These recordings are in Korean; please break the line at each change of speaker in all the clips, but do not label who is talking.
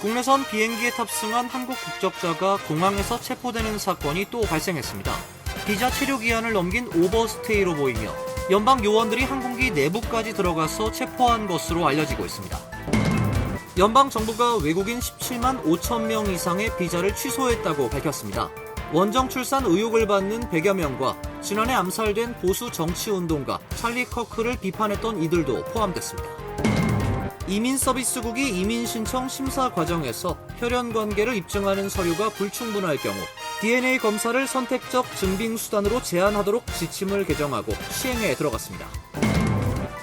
국내선 비행기에 탑승한 한국 국적자가 공항에서 체포되는 사건이 또 발생했습니다. 비자 체류 기한을 넘긴 오버스테이로 보이며 연방 요원들이 항공기 내부까지 들어가서 체포한 것으로 알려지고 있습니다. 연방 정부가 외국인 17만 5천 명 이상의 비자를 취소했다고 밝혔습니다. 원정 출산 의혹을 받는 100여 명과 지난해 암살된 보수 정치운동가 찰리 커크를 비판했던 이들도 포함됐습니다. 이민서비스국이 이민신청 심사 과정에서 혈연관계를 입증하는 서류가 불충분할 경우 DNA 검사를 선택적 증빙수단으로 제한하도록 지침을 개정하고 시행에 들어갔습니다.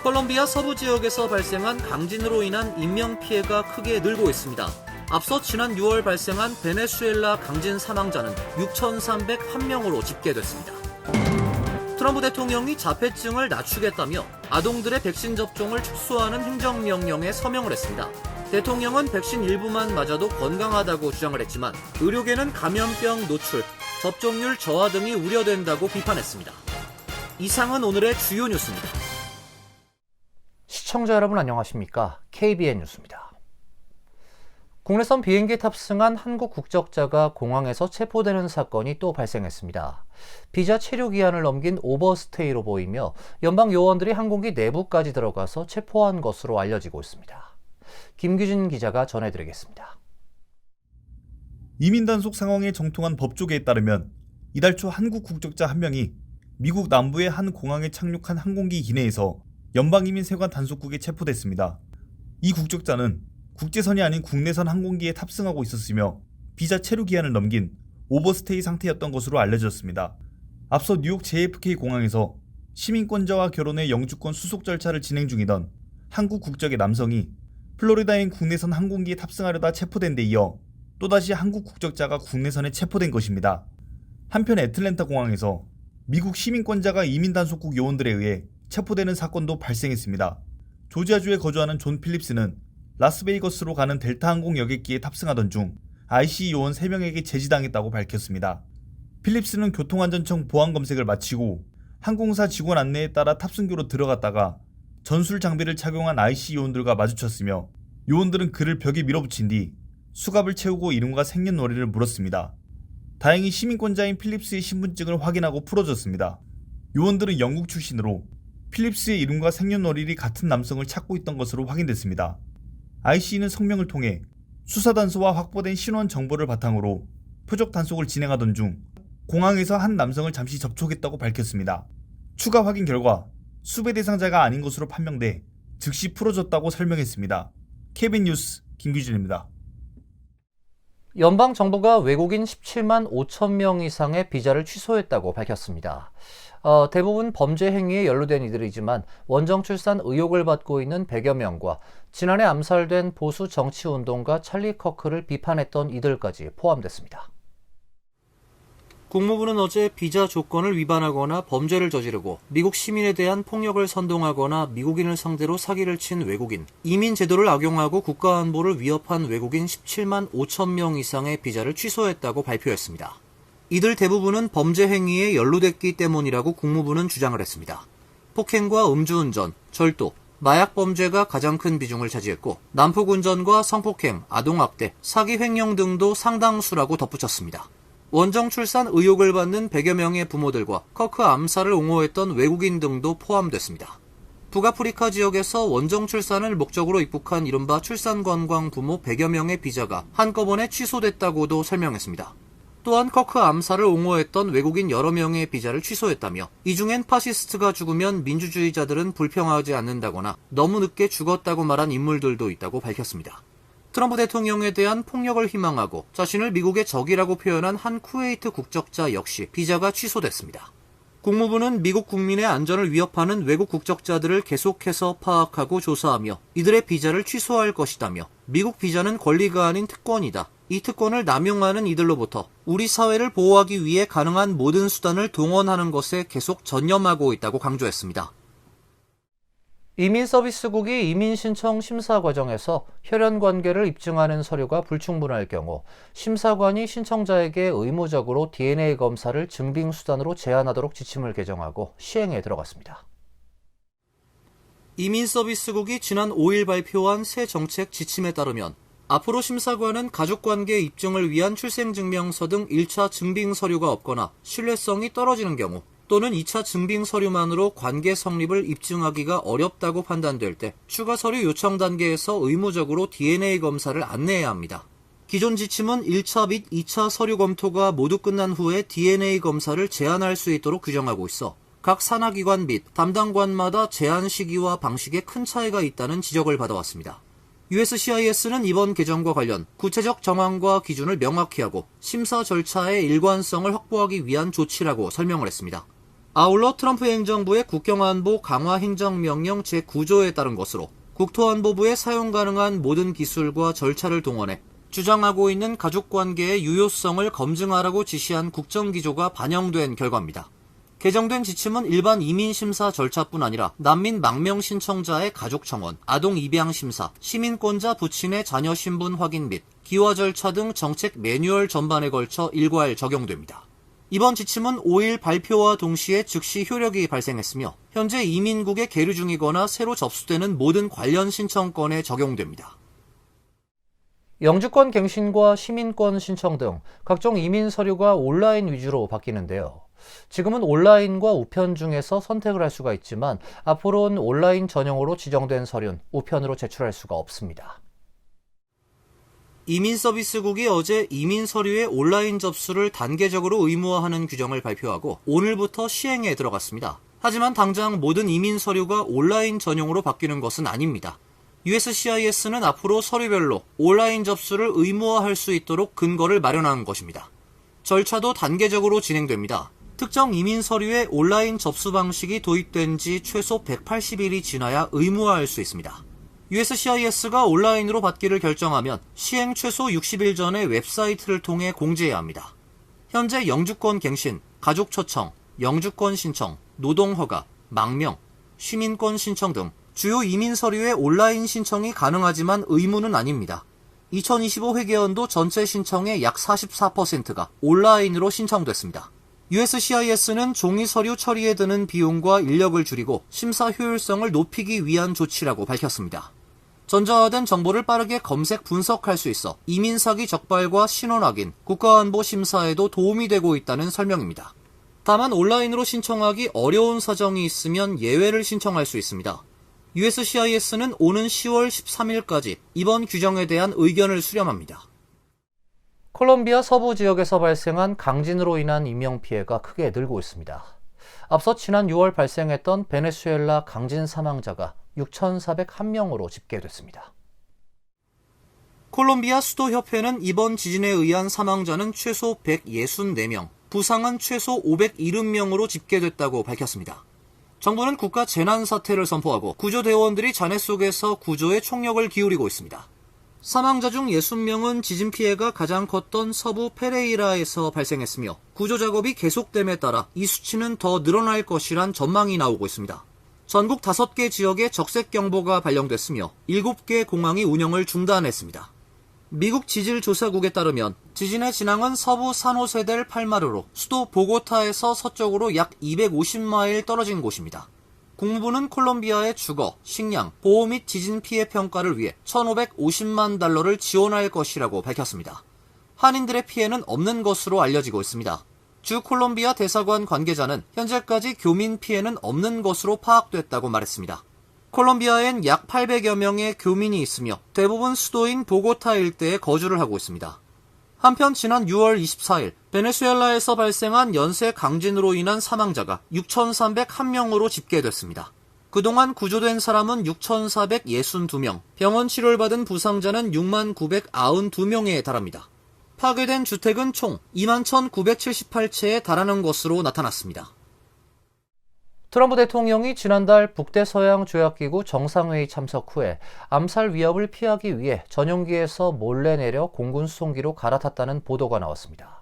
콜롬비아 서부 지역에서 발생한 강진으로 인한 인명피해가 크게 늘고 있습니다. 앞서 지난 6월 발생한 베네수엘라 강진 사망자는 6,301명으로 집계됐습니다. 트럼프 대통령이 자폐증을 낮추겠다며 아동들의 백신 접종을 축소하는 행정명령에 서명을 했습니다. 대통령은 백신 일부만 맞아도 건강하다고 주장을 했지만 의료계는 감염병 노출, 접종률 저하 등이 우려된다고 비판했습니다. 이상은 오늘의 주요 뉴스입니다.
시청자 여러분 안녕하십니까? KBN 뉴스입니다. 국내선 비행기에 탑승한 한국 국적자가 공항에서 체포되는 사건이 또 발생했습니다. 비자 체류 기한을 넘긴 오버스테이로 보이며 연방 요원들이 항공기 내부까지 들어가서 체포한 것으로 알려지고 있습니다. 김규진 기자가 전해드리겠습니다.
이민 단속 상황에 정통한 법조계에 따르면 이달 초 한국 국적자 한 명이 미국 남부의 한 공항에 착륙한 항공기 기내에서 연방이민세관 단속국에 체포됐습니다. 이 국적자는 국제선이 아닌 국내선 항공기에 탑승하고 있었으며 비자 체류 기한을 넘긴 오버스테이 상태였던 것으로 알려졌습니다. 앞서 뉴욕 JFK 공항에서 시민권자와 결혼해 영주권 수속 절차를 진행 중이던 한국 국적의 남성이 플로리다인 국내선 항공기에 탑승하려다 체포된 데 이어 또다시 한국 국적자가 국내선에 체포된 것입니다. 한편 애틀랜타 공항에서 미국 시민권자가 이민단속국 요원들에 의해 체포되는 사건도 발생했습니다. 조지아주에 거주하는 존 필립스는 라스베이거스로 가는 델타 항공 여객기에 탑승하던 중 IC 요원 3명에게 제지당했다고 밝혔습니다. 필립스는 교통안전청 보안검색을 마치고 항공사 직원 안내에 따라 탑승교로 들어갔다가 전술 장비를 착용한 IC 요원들과 마주쳤으며 요원들은 그를 벽에 밀어붙인 뒤 수갑을 채우고 이름과 생년월일을 물었습니다. 다행히 시민권자인 필립스의 신분증을 확인하고 풀어줬습니다. 요원들은 영국 출신으로 필립스의 이름과 생년월일이 같은 남성을 찾고 있던 것으로 확인됐습니다. IC는 성명을 통해 수사 단서와 확보된 신원 정보를 바탕으로 표적 단속을 진행하던 중 공항에서 한 남성을 잠시 접촉했다고 밝혔습니다. 추가 확인 결과 수배 대상자가 아닌 것으로 판명돼 즉시 풀어줬다고 설명했습니다. KBN 뉴스 김규진입니다.
연방 정부가 외국인 17만 5천 명 이상의 비자를 취소했다고 밝혔습니다. 대부분 범죄 행위에 연루된 이들이지만 원정 출산 의혹을 받고 있는 100여 명과 지난해 암살된 보수 정치운동가 찰리 커크를 비판했던 이들까지 포함됐습니다.
국무부는 어제 비자 조건을 위반하거나 범죄를 저지르고 미국 시민에 대한 폭력을 선동하거나 미국인을 상대로 사기를 친 외국인, 이민 제도를 악용하고 국가 안보를 위협한 외국인 17만 5천 명 이상의 비자를 취소했다고 발표했습니다. 이들 대부분은 범죄 행위에 연루됐기 때문이라고 국무부는 주장을 했습니다. 폭행과 음주운전, 절도, 마약 범죄가 가장 큰 비중을 차지했고 난폭운전과 성폭행, 아동학대, 사기 횡령 등도 상당수라고 덧붙였습니다. 원정 출산 의혹을 받는 100여 명의 부모들과 커크 암살을 옹호했던 외국인 등도 포함됐습니다. 북아프리카 지역에서 원정 출산을 목적으로 입국한 이른바 출산관광 부모 100여 명의 비자가 한꺼번에 취소됐다고도 설명했습니다. 또한 커크 암살을 옹호했던 외국인 여러 명의 비자를 취소했다며 이 중엔 파시스트가 죽으면 민주주의자들은 불평하지 않는다거나 너무 늦게 죽었다고 말한 인물들도 있다고 밝혔습니다. 트럼프 대통령에 대한 폭력을 희망하고 자신을 미국의 적이라고 표현한 한 쿠웨이트 국적자 역시 비자가 취소됐습니다. 국무부는 미국 국민의 안전을 위협하는 외국 국적자들을 계속해서 파악하고 조사하며 이들의 비자를 취소할 것이다며 미국 비자는 권리가 아닌 특권이다. 이 특권을 남용하는 이들로부터 우리 사회를 보호하기 위해 가능한 모든 수단을 동원하는 것에 계속 전념하고 있다고 강조했습니다.
이민서비스국이 이민신청 심사 과정에서 혈연관계를 입증하는 서류가 불충분할 경우 심사관이 신청자에게 의무적으로 DNA 검사를 증빙수단으로 제한하도록 지침을 개정하고 시행에 들어갔습니다.
이민서비스국이 지난 5일 발표한 새 정책 지침에 따르면 앞으로 심사관은 가족관계 입증을 위한 출생증명서 등 1차 증빙 서류가 없거나 신뢰성이 떨어지는 경우 또는 2차 증빙 서류만으로 관계 성립을 입증하기가 어렵다고 판단될 때 추가 서류 요청 단계에서 의무적으로 DNA 검사를 안내해야 합니다. 기존 지침은 1차 및 2차 서류 검토가 모두 끝난 후에 DNA 검사를 제한할 수 있도록 규정하고 있어 각 산하기관 및 담당관마다 제한 시기와 방식에 큰 차이가 있다는 지적을 받아왔습니다. USCIS는 이번 개정과 관련 구체적 정황과 기준을 명확히 하고 심사 절차의 일관성을 확보하기 위한 조치라고 설명을 했습니다. 아울러 트럼프 행정부의 국경안보 강화 행정명령 제9조에 따른 것으로 국토안보부의 사용 가능한 모든 기술과 절차를 동원해 주장하고 있는 가족관계의 유효성을 검증하라고 지시한 국정기조가 반영된 결과입니다. 개정된 지침은 일반 이민심사 절차뿐 아니라 난민 망명 신청자의 가족 청원, 아동 입양 심사, 시민권자 부친의 자녀 신분 확인 및 기화 절차 등 정책 매뉴얼 전반에 걸쳐 일괄 적용됩니다. 이번 지침은 5일 발표와 동시에 즉시 효력이 발생했으며 현재 이민국에 계류 중이거나 새로 접수되는 모든 관련 신청권에 적용됩니다.
영주권 갱신과 시민권 신청 등 각종 이민 서류가 온라인 위주로 바뀌는데요. 지금은 온라인과 우편 중에서 선택을 할 수가 있지만 앞으로는 온라인 전용으로 지정된 서류는 우편으로 제출할 수가 없습니다.
이민서비스국이 어제 이민 서류의 온라인 접수를 단계적으로 의무화하는 규정을 발표하고 오늘부터 시행에 들어갔습니다. 하지만 당장 모든 이민 서류가 온라인 전용으로 바뀌는 것은 아닙니다. USCIS는 앞으로 서류별로 온라인 접수를 의무화할 수 있도록 근거를 마련한 것입니다. 절차도 단계적으로 진행됩니다. 특정 이민 서류의 온라인 접수 방식이 도입된 지 최소 180일이 지나야 의무화할 수 있습니다. USCIS가 온라인으로 받기를 결정하면 시행 최소 60일 전에 웹사이트를 통해 공지해야 합니다. 현재 영주권 갱신, 가족 초청, 영주권 신청, 노동허가, 망명, 시민권 신청 등 주요 이민 서류의 온라인 신청이 가능하지만 의무는 아닙니다. 2025 회계연도 전체 신청의 약 44%가 온라인으로 신청됐습니다. USCIS는 종이 서류 처리에 드는 비용과 인력을 줄이고 심사 효율성을 높이기 위한 조치라고 밝혔습니다. 전자화된 정보를 빠르게 검색 분석할 수 있어 이민 사기 적발과 신원 확인, 국가안보 심사에도 도움이 되고 있다는 설명입니다. 다만 온라인으로 신청하기 어려운 사정이 있으면 예외를 신청할 수 있습니다. USCIS는 오는 10월 13일까지 이번 규정에 대한 의견을 수렴합니다.
콜롬비아 서부 지역에서 발생한 강진으로 인한 인명피해가 크게 늘고 있습니다. 앞서 지난 6월 발생했던 베네수엘라 강진 사망자가 6,401명으로 집계됐습니다.
콜롬비아 수도협회는 이번 지진에 의한 사망자는 최소 164명, 부상은 최소 570명으로 집계됐다고 밝혔습니다. 정부는 국가 재난사태를 선포하고 구조대원들이 잔해 속에서 구조에 총력을 기울이고 있습니다. 사망자 중 60명은 지진 피해가 가장 컸던 서부 페레이라에서 발생했으며 구조작업이 계속됨에 따라 이 수치는 더 늘어날 것이란 전망이 나오고 있습니다. 전국 5개 지역에 적색경보가 발령됐으며 7개 공항이 운영을 중단했습니다. 미국 지질조사국에 따르면 지진의 진앙은 서부 산호세델 팔마르로 수도 보고타에서 서쪽으로 약 250마일 떨어진 곳입니다. 국무부는 콜롬비아의 주거, 식량, 보호 및 지진 피해 평가를 위해 1,550만 달러를 지원할 것이라고 밝혔습니다. 한인들의 피해는 없는 것으로 알려지고 있습니다. 주 콜롬비아 대사관 관계자는 현재까지 교민 피해는 없는 것으로 파악됐다고 말했습니다. 콜롬비아엔 약 800여 명의 교민이 있으며 대부분 수도인 보고타 일대에 거주를 하고 있습니다. 한편 지난 6월 24일 베네수엘라에서 발생한 연쇄 강진으로 인한 사망자가 6,301명으로 집계됐습니다. 그동안 구조된 사람은 6,462명, 병원 치료를 받은 부상자는 69,992명에 달합니다. 파괴된 주택은 총 21,978채에 달하는 것으로 나타났습니다.
트럼프 대통령이 지난달 북대서양 조약기구 정상회의 참석 후에 암살 위협을 피하기 위해 전용기에서 몰래 내려 공군 수송기로 갈아탔다는 보도가 나왔습니다.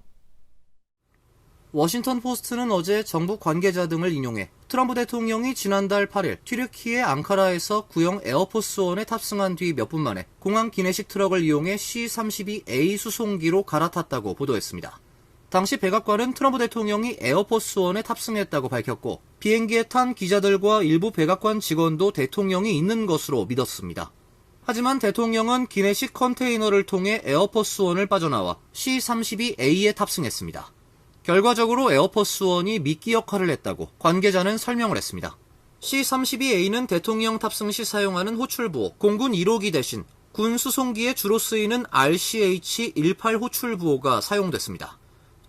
워싱턴 포스트는 어제 정부 관계자 등을 인용해 트럼프 대통령이 지난달 8일 튀르키예 앙카라에서 구형 에어포스원에 탑승한 뒤 몇 분 만에 공항 기내식 트럭을 이용해 C-32A 수송기로 갈아탔다고 보도했습니다. 당시 백악관은 트럼프 대통령이 에어포스원에 탑승했다고 밝혔고 비행기에 탄 기자들과 일부 백악관 직원도 대통령이 있는 것으로 믿었습니다. 하지만 대통령은 기내식 컨테이너를 통해 에어포스원을 빠져나와 C-32A에 탑승했습니다. 결과적으로 에어포스원이 미끼 역할을 했다고 관계자는 설명을 했습니다. C-32A는 대통령 탑승 시 사용하는 호출부호 공군 1호기 대신 군 수송기에 주로 쓰이는 RCH-18 호출부호가 사용됐습니다.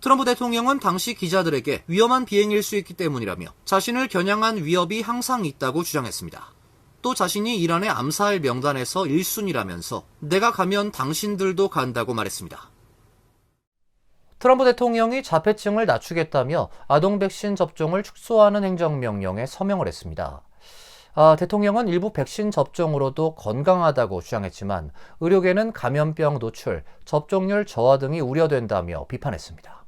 트럼프 대통령은 당시 기자들에게 위험한 비행일 수 있기 때문이라며 자신을 겨냥한 위협이 항상 있다고 주장했습니다. 또 자신이 이란의 암살 명단에서 1순위라면서 내가 가면 당신들도 간다고 말했습니다.
트럼프 대통령이 자폐증을 낮추겠다며 아동 백신 접종을 축소하는 행정명령에 서명을 했습니다. 대통령은 일부 백신 접종으로도 건강하다고 주장했지만 의료계는 감염병 노출, 접종률 저하 등이 우려된다며 비판했습니다.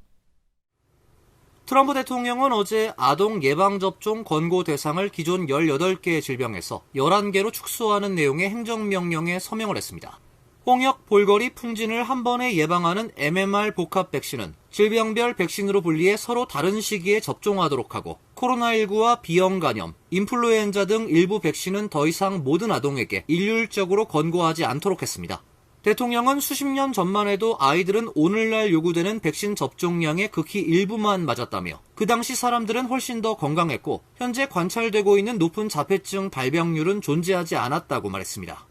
트럼프 대통령은 어제 아동 예방접종 권고 대상을 기존 18개의 질병에서 11개로 축소하는 내용의 행정명령에 서명을 했습니다. 홍역, 볼거리, 풍진을 한 번에 예방하는 MMR 복합 백신은 질병별 백신으로 분리해 서로 다른 시기에 접종하도록 하고 코로나19와 B형 간염, 인플루엔자 등 일부 백신은 더 이상 모든 아동에게 일률적으로 권고하지 않도록 했습니다. 대통령은 수십 년 전만 해도 아이들은 오늘날 요구되는 백신 접종량의 극히 일부만 맞았다며 그 당시 사람들은 훨씬 더 건강했고 현재 관찰되고 있는 높은 자폐증 발병률은 존재하지 않았다고 말했습니다.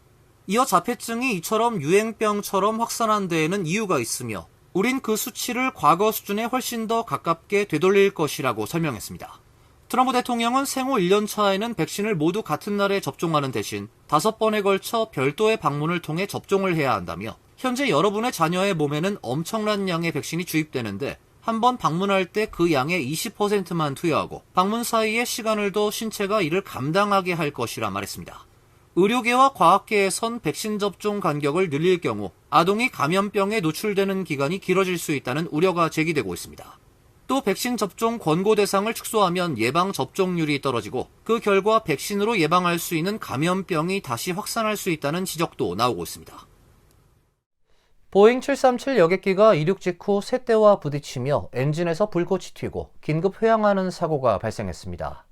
이어 자폐증이 이처럼 유행병처럼 확산한 데에는 이유가 있으며 우린 그 수치를 과거 수준에 훨씬 더 가깝게 되돌릴 것이라고 설명했습니다. 트럼프 대통령은 생후 1년 차에는 백신을 모두 같은 날에 접종하는 대신 5번에 걸쳐 별도의 방문을 통해 접종을 해야 한다며 현재 여러분의 자녀의 몸에는 엄청난 양의 백신이 주입되는데 한 번 방문할 때 그 양의 20%만 투여하고 방문 사이에 시간을 둬 신체가 이를 감당하게 할 것이라 말했습니다. 의료계와 과학계에선 백신 접종 간격을 늘릴 경우 아동이 감염병에 노출되는 기간이 길어질 수 있다는 우려가 제기되고 있습니다. 또 백신 접종 권고 대상을 축소하면 예방 접종률이 떨어지고 그 결과 백신으로 예방할 수 있는 감염병이 다시 확산할 수 있다는 지적도 나오고 있습니다.
보잉 737 여객기가 이륙 직후 쇳대와 부딪히며 엔진에서 불꽃이 튀고 긴급 회항하는 사고가 발생했습니다.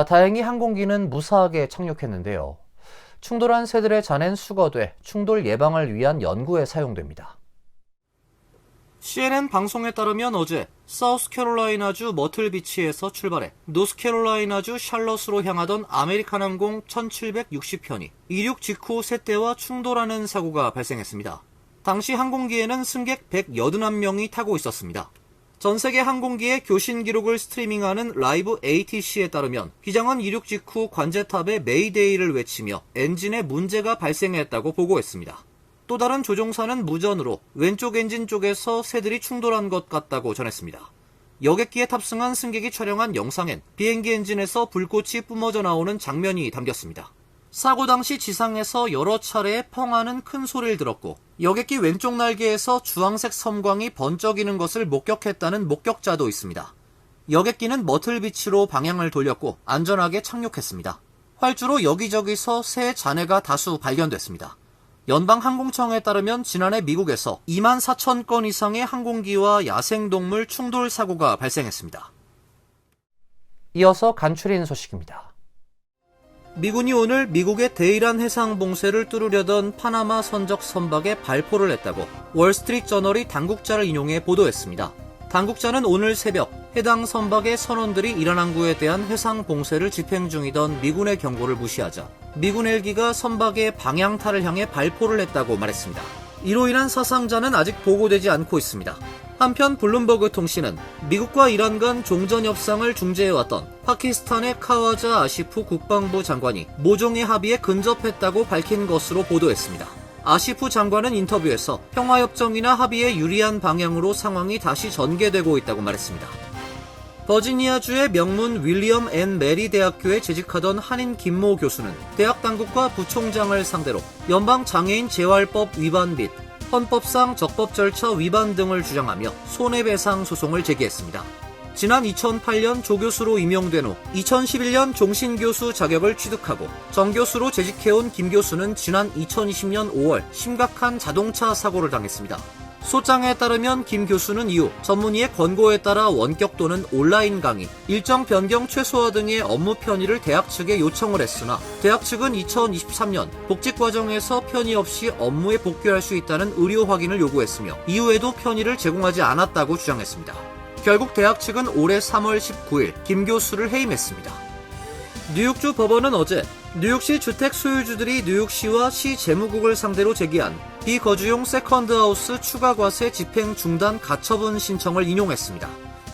다행히 항공기는 무사하게 착륙했는데요. 충돌한 새들의 잔해는 수거돼 충돌 예방을 위한 연구에 사용됩니다.
CNN 방송에 따르면 어제 사우스캐롤라이나주 머틀비치에서 출발해 노스캐롤라이나주 샬럿으로 향하던 아메리칸 항공 1760편이 이륙 직후 쇳대와 충돌하는 사고가 발생했습니다. 당시 항공기에는 승객 181명이 타고 있었습니다. 전세계 항공기의 교신 기록을 스트리밍하는 라이브 ATC에 따르면 기장은 이륙 직후 관제탑에 메이데이를 외치며 엔진에 문제가 발생했다고 보고했습니다. 또 다른 조종사는 무전으로 왼쪽 엔진 쪽에서 새들이 충돌한 것 같다고 전했습니다. 여객기에 탑승한 승객이 촬영한 영상엔 비행기 엔진에서 불꽃이 뿜어져 나오는 장면이 담겼습니다. 사고 당시 지상에서 여러 차례 펑하는 큰 소리를 들었고 여객기 왼쪽 날개에서 주황색 섬광이 번쩍이는 것을 목격했다는 목격자도 있습니다. 여객기는 머틀비치로 방향을 돌렸고 안전하게 착륙했습니다. 활주로 여기저기서 새 잔해가 다수 발견됐습니다. 연방항공청에 따르면 지난해 미국에서 2만 4천 건 이상의 항공기와 야생동물 충돌 사고가 발생했습니다.
이어서 간추린 소식입니다.
미군이 오늘 미국의 대이란 해상 봉쇄를 뚫으려던 파나마 선적 선박에 발포를 했다고 월스트리트 저널이 당국자를 인용해 보도했습니다. 당국자는 오늘 새벽 해당 선박의 선원들이 이란 항구에 대한 해상 봉쇄를 집행 중이던 미군의 경고를 무시하자 미군 헬기가 선박의 방향타를 향해 발포를 했다고 말했습니다. 이로 인한 사상자는 아직 보고되지 않고 있습니다. 한편 블룸버그 통신은 미국과 이란 간 종전 협상을 중재해왔던 파키스탄의 카와자 아시프 국방부 장관이 모종의 합의에 근접했다고 밝힌 것으로 보도했습니다. 아시프 장관은 인터뷰에서 평화협정이나 합의에 유리한 방향으로 상황이 다시 전개되고 있다고 말했습니다. 버지니아주의 명문 윌리엄 앤 메리 대학교에 재직하던 한인 김모 교수는 대학 당국과 부총장을 상대로 연방장애인 재활법 위반 및 헌법상 적법 절차 위반 등을 주장하며 손해배상 소송을 제기했습니다. 지난 2008년 조교수로 임용된 후 2011년 종신교수 자격을 취득하고 정교수로 재직해온 김 교수는 지난 2020년 5월 심각한 자동차 사고를 당했습니다. 소장에 따르면 김 교수는 이후 전문의의 권고에 따라 원격 또는 온라인 강의, 일정 변경 최소화 등의 업무 편의를 대학 측에 요청을 했으나 대학 측은 2023년 복직 과정에서 편의 없이 업무에 복귀할 수 있다는 의료 확인을 요구했으며 이후에도 편의를 제공하지 않았다고 주장했습니다. 결국 대학 측은 올해 3월 19일 김 교수를 해임했습니다. 뉴욕주 법원은 어제 뉴욕시 주택 소유주들이 뉴욕시와 시 재무국을 상대로 제기한 비거주용 세컨드하우스 추가 과세 집행 중단 가처분 신청을 인용했습니다.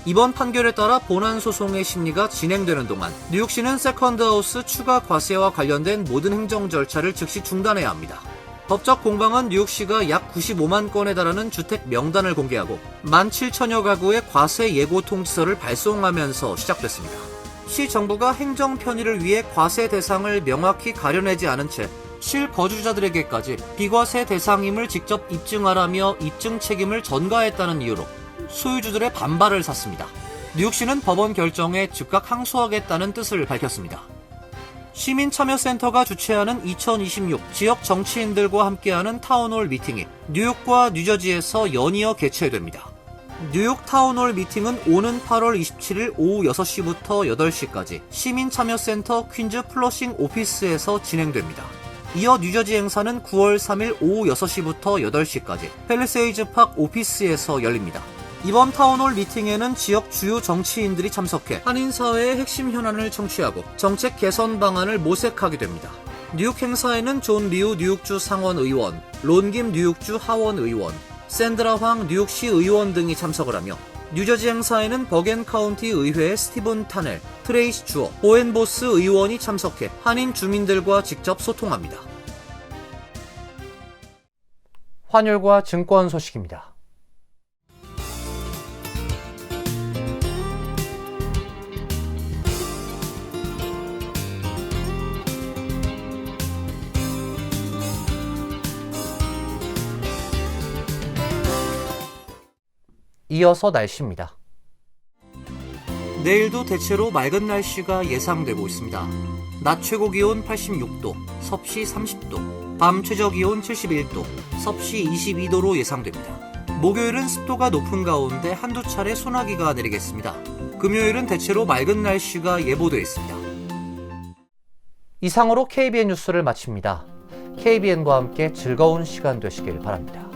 이번 판결에 따라 본안 소송의 심리가 진행되는 동안 뉴욕시는 세컨드하우스 추가 과세와 관련된 모든 행정 절차를 즉시 중단해야 합니다. 법적 공방은 뉴욕시가 약 95만 건에 달하는 주택 명단을 공개하고 17,000여 가구의 과세 예고 통지서를 발송하면서 시작됐습니다. 시 정부가 행정 편의를 위해 과세 대상을 명확히 가려내지 않은 채 실거주자들에게까지 비과세 대상임을 직접 입증하라며 입증 책임을 전가했다는 이유로 소유주들의 반발을 샀습니다. 뉴욕시는 법원 결정에 즉각 항소하겠다는 뜻을 밝혔습니다. 시민참여센터가 주최하는 2026 지역 정치인들과 함께하는 타운홀 미팅이 뉴욕과 뉴저지에서 연이어 개최됩니다. 뉴욕 타운홀 미팅은 오는 8월 27일 오후 6시부터 8시까지 시민참여센터 퀸즈 플러싱 오피스에서 진행됩니다. 이어 뉴저지 행사는 9월 3일 오후 6시부터 8시까지 팰리세이즈 팍 오피스에서 열립니다. 이번 타운홀 미팅에는 지역 주요 정치인들이 참석해 한인사회의 핵심 현안을 청취하고 정책 개선 방안을 모색하게 됩니다. 뉴욕 행사에는 존 리우 뉴욕주 상원의원, 론김 뉴욕주 하원의원, 샌드라 황 뉴욕시 의원 등이 참석을 하며 뉴저지 행사에는 버겐 카운티 의회의 스티븐 타넬, 트레이시 주어, 오웬 보스 의원이 참석해 한인 주민들과 직접 소통합니다.
환율과 증권 소식입니다. 이어서 날씨입니다.
내일도 대체로 맑은 날씨가 예상되고 있습니다. 낮 최고 기온 86도, 섭씨 30도, 밤 최저 기온 71도, 섭씨 22도로 예상됩니다. 목요일은 습도가 높은 가운데 한두 차례 소나기가 내리겠습니다. 금요일은 대체로 맑은 날씨가 예보되어 있습니다.
이상으로 KBN 뉴스를 마칩니다. KBN과 함께 즐거운 시간 되시길 바랍니다.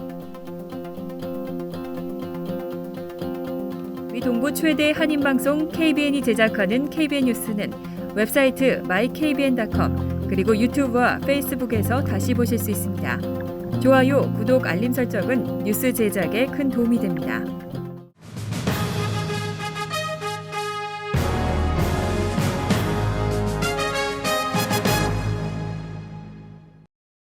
동부 최대 한인방송 KBN이 제작하는 KBN 뉴스는 웹사이트 mykbn.com 그리고 유튜브와 페이스북에서 다시 보실 수 있습니다. 좋아요, 구독, 알림 설정은 뉴스 제작에 큰 도움이 됩니다.